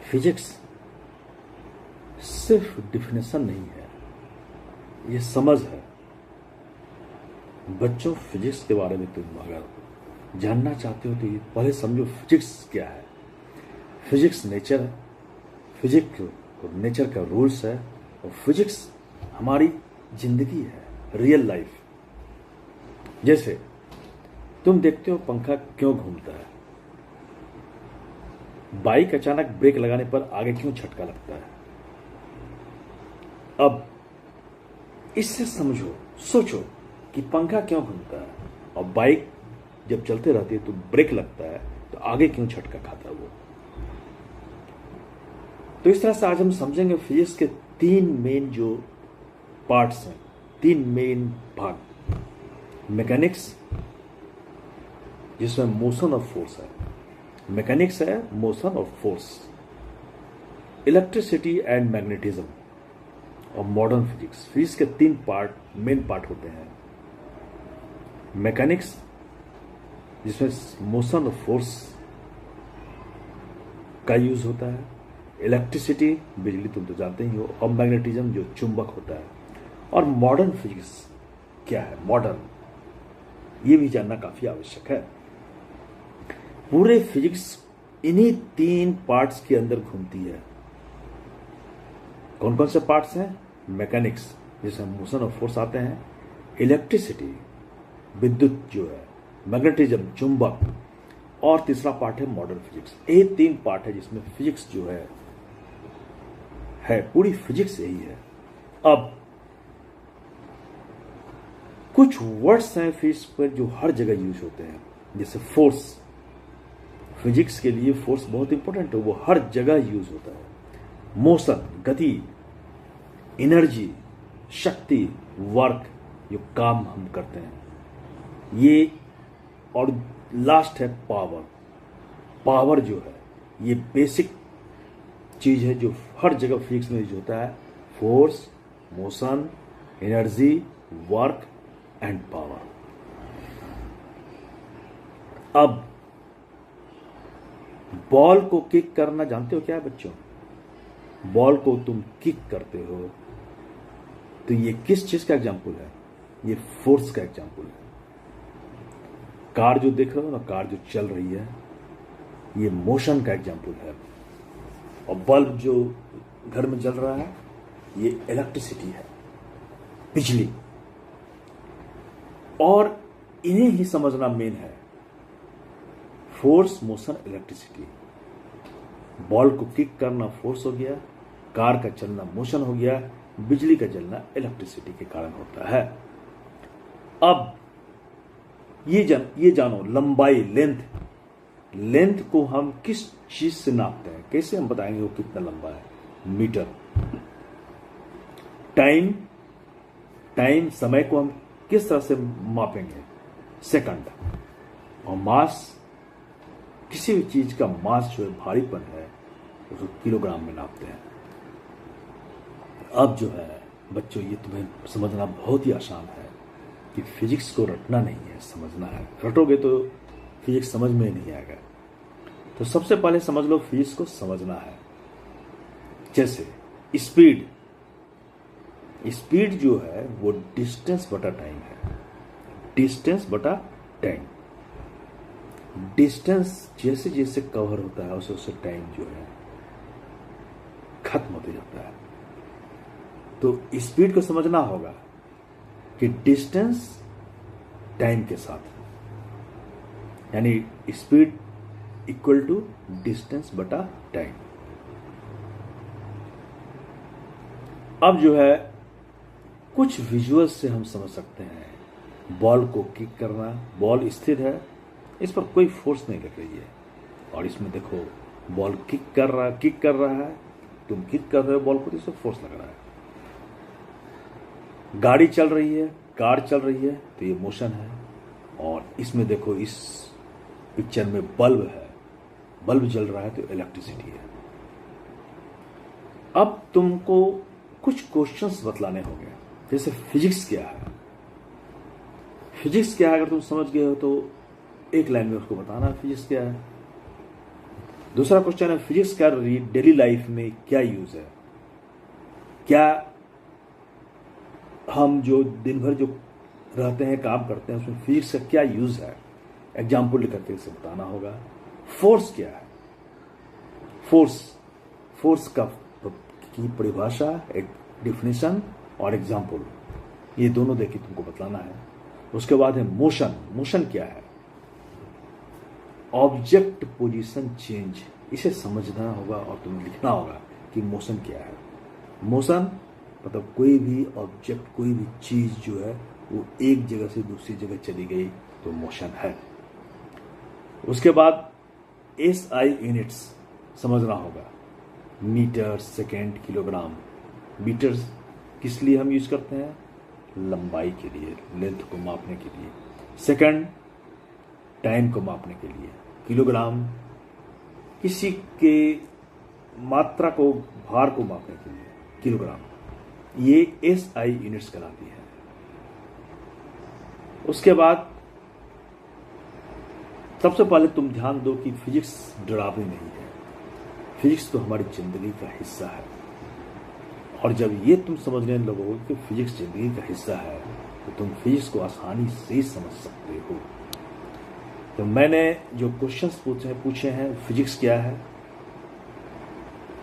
Physics सिर्फ definition नहीं है, ये समझ है। बच्चों, फिजिक्स के बारे में तुम अगर जानना चाहते हो तो ये पहले समझो फिजिक्स क्या है। फिजिक्स नेचर है, फिजिक्स नेचर का रूल्स है, और फिजिक्स हमारी जिंदगी है, रियल लाइफ। जैसे तुम देखते हो पंखा क्यों घूमता है, बाइक अचानक ब्रेक लगाने पर आगे क्यों झटका लगता है। अब इससे समझो, सोचो कि पंखा क्यों घूमता है और बाइक जब चलते रहती है तो ब्रेक लगता है तो आगे क्यों झटका खाता है वो। तो इस तरह से आज हम समझेंगे फिजिक्स के तीन मेन जो पार्ट्स हैं, तीन मेन भाग। मैकेनिक्स, जिसमें मोशन और फोर्स है, मैकेनिक्स है, मोशन और फोर्स। इलेक्ट्रिसिटी एंड मैग्नेटिज्म और मॉडर्न फिजिक्स। फिजिक्स के तीन पार्ट, मेन पार्ट होते हैं। मैकेनिक्स, जिसमें मोशन और फोर्स का यूज होता है। इलेक्ट्रिसिटी, बिजली तुम तो जानते ही हो। और मैग्नेटिज्म, जो चुंबक होता है। और मॉडर्न फिजिक्स क्या है, मॉडर्न, ये भी जानना काफी आवश्यक है। पूरे फिजिक्स इन्हीं तीन पार्ट्स के अंदर घूमती है। कौन कौन से पार्ट्स हैं? मैकेनिक्स, जिसमें मोशन और फोर्स आते हैं। इलेक्ट्रिसिटी, विद्युत जो है। मैग्नेटिज्म, चुंबक। और तीसरा पार्ट है मॉडर्न फिजिक्स। ये तीन पार्ट है जिसमें फिजिक्स जो है पूरी फिजिक्स यही है। अब कुछ वर्ड्स हैं फिजिक्स पर जो हर जगह यूज होते हैं, जैसे फोर्स। फिजिक्स के लिए फोर्स बहुत इंपॉर्टेंट है, वो हर जगह यूज होता है। मोशन, गति, एनर्जी, शक्ति, वर्क, जो काम हम करते हैं ये। और लास्ट है पावर। पावर जो है ये बेसिक चीज है जो हर जगह फिजिक्स में यूज होता है। Force, motion, energy, work and power. अब बॉल को किक करना जानते हो क्या है बच्चों? बॉल को तुम किक करते हो तो ये किस चीज का एग्जाम्पल है? ये फोर्स का एग्जाम्पल है। कार जो देख रहे हो ना, कार जो चल रही है, ये मोशन का एग्जाम्पल है। और बल्ब जो घर में जल रहा है, ये इलेक्ट्रिसिटी है, बिजली। और इन्हें ही समझना मेन है। Force, motion, electricity. बॉल को किक करना फोर्स हो गया, कार का चलना मोशन हो गया, बिजली का जलना इलेक्ट्रिसिटी के कारण होता है। अब ये जानो, लंबाई, लेंथ को हम किस चीज से नापते हैं? कैसे हम बताएंगे वो कितना लंबा है? मीटर। टाइम, समय को हम किस तरह से मापेंगे? सेकंड। और मास, किसी भी चीज का मास जो है, भारीपन है, उसको किलोग्राम में नापते हैं। अब जो है बच्चों, ये तुम्हें समझना बहुत ही आसान है कि फिजिक्स को रटना नहीं है, समझना है। रटोगे तो फिजिक्स समझ में नहीं आएगा। तो सबसे पहले समझ लो फिजिक्स को समझना है। जैसे स्पीड जो है वो डिस्टेंस बटा टाइम है। डिस्टेंस बटा टाइम। डिस्टेंस जैसे जैसे कवर होता है उसे उससे टाइम जो है खत्म होते जाता है। तो स्पीड को समझना होगा कि डिस्टेंस टाइम के साथ, यानी स्पीड इक्वल टू डिस्टेंस बटा टाइम। अब जो है कुछ विजुअल्स से हम समझ सकते हैं। बॉल को किक करना, बॉल स्थिर है, इस पर कोई फोर्स नहीं लग रही है। और इसमें देखो बॉल किक कर रहा है, तुम किक कर रहे हो बॉल को, तो इसमें फोर्स लग रहा है। गाड़ी चल रही है, कार चल रही है, तो ये मोशन है। और इसमें देखो, इस पिक्चर में बल्ब है, बल्ब जल रहा है, तो इलेक्ट्रिसिटी है। अब तुमको कुछ क्वेश्चंस बतलाने होंगे, जैसे फिजिक्स क्या है। फिजिक्स क्या है अगर तुम समझ गए हो तो एक लाइन में उसको बताना फिजिक्स क्या है। दूसरा क्वेश्चन है फिजिक्स का डेली लाइफ में क्या यूज है। क्या हम जो दिन भर जो रहते हैं, काम करते हैं, उसमें फिजिक्स का क्या यूज है, एग्जाम्पल लिख करके इसे बताना होगा। फोर्स क्या है, फोर्स का की परिभाषा, एक डिफिनेशन और एग्जाम्पल, ये दोनों देखिए तुमको बतलाना है। उसके बाद है मोशन क्या है, ऑब्जेक्ट पोजीशन चेंज, इसे समझना होगा और तुम्हें लिखना होगा कि मोशन क्या है। मोशन मतलब कोई भी ऑब्जेक्ट, कोई भी चीज जो है वो एक जगह से दूसरी जगह चली गई तो मोशन है। उसके बाद SI यूनिट्स समझना होगा, मीटर, सेकेंड, किलोग्राम। मीटर किस लिए हम यूज करते हैं, लंबाई के लिए, लेंथ को मापने के लिए। सेकंड टाइम को मापने के लिए। किलोग्राम किसी के मात्रा को, भार को मापने के लिए किलोग्राम। ये SI यूनिट्स कहलाती है। उसके बाद सबसे पहले तुम ध्यान दो कि फिजिक्स डरावनी नहीं है, फिजिक्स तो हमारी जिंदगी का हिस्सा है। और जब ये तुम समझने लगोगे कि फिजिक्स जिंदगी का हिस्सा है तो तुम फिजिक्स को आसानी से समझ सकते हो। तो मैंने जो क्वेश्चंस पूछे हैं, फिजिक्स क्या है,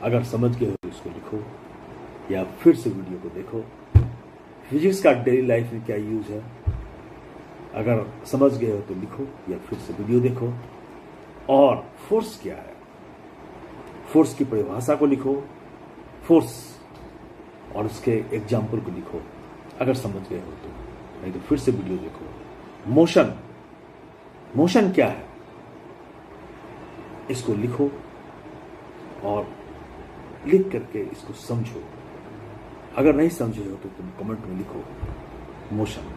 अगर समझ गए हो तो इसको लिखो या फिर से वीडियो को देखो। फिजिक्स का डेली लाइफ में क्या यूज है, अगर समझ गए हो तो लिखो या फिर से वीडियो देखो। और फोर्स क्या है, फोर्स की परिभाषा को लिखो, फोर्स और उसके एग्जाम्पल को लिखो अगर समझ गए हो तो, नहीं तो फिर से वीडियो देखो। मोशन क्या है, इसको लिखो और लिख करके इसको समझो। अगर नहीं समझे हो तो तुम कमेंट में लिखो मोशन।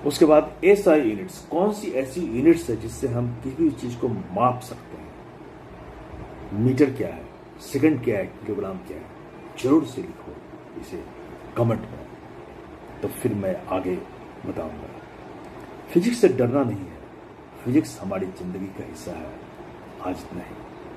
उसके बाद SI यूनिट्स, कौन सी ऐसी यूनिट्स है जिससे हम किसी भी चीज को माप सकते हैं। मीटर क्या है, सेकंड क्या है, किलोग्राम क्या है, जरूर से लिखो इसे कमेंट में, तो फिर मैं आगे बताऊंगा। फिजिक्स से डरना नहीं है, फिजिक्स हमारी जिंदगी का हिस्सा है। आज नहीं।